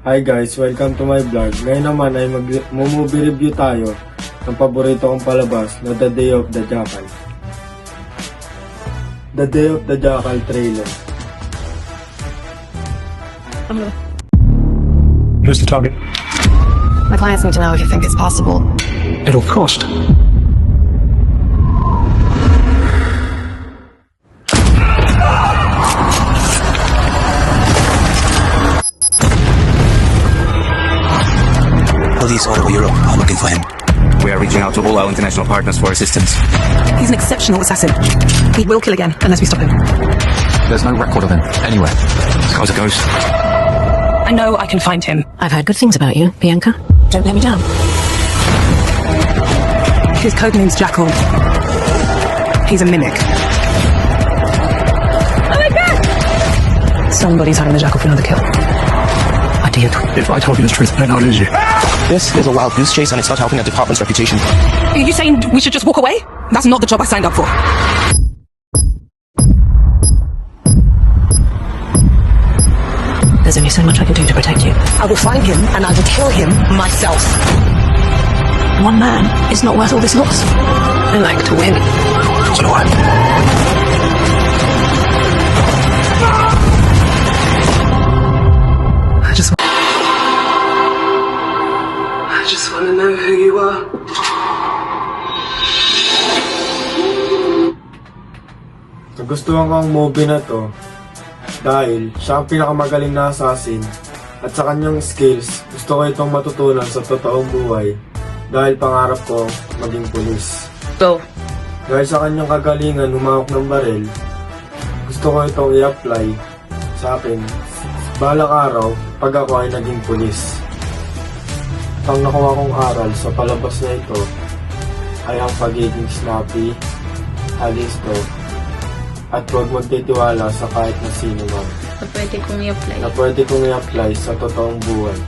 Hi guys, welcome to my vlog. Ngayon naman ay movie review tayo ng paborito kong palabas na The Day of the Jackal. The Day of the Jackal trailer. Who's the target? My clients need to know if you think it's possible. It'll cost. Police all over Europe are looking for him. We are reaching out to all our international partners for assistance. He's an exceptional assassin. He will kill again unless we stop him. There's no record of him anywhere. This guy's a ghost. I know I can find him. I've heard good things about you, Bianca. Don't let me down. His code name's Jackal. He's a mimic. Oh my god! Somebody's having the Jackal for another kill. What do you do? If I told you the truth, then I'll lose you. This is a wild goose chase and it's not helping our department's reputation. Are you saying we should just walk away? That's not the job I signed up for. There's only so much I can do to protect you. I will find him and I will kill him myself. One man is not worth all this loss. I like to win. So do I. I just want to know who you are. Nagustuhan ko ang movie na to dahil siya ang pinakamagaling na assassin at sa kanyang skills gusto ko itong matutunan sa totoong buhay dahil pangarap ko maging pulis. Go. Dahil sa kanyang kagalingan humawak ng baril, gusto ko itong i-apply sa akin balang araw pag ako ay naging pulis. Ang nakuha kong aral sa palabas na ito ay ang pagiging snappy, halisto, at huwag magtitiwala sa kahit na sino man na pwede kong i-apply. na pwede kong i-apply sa totoong buhay.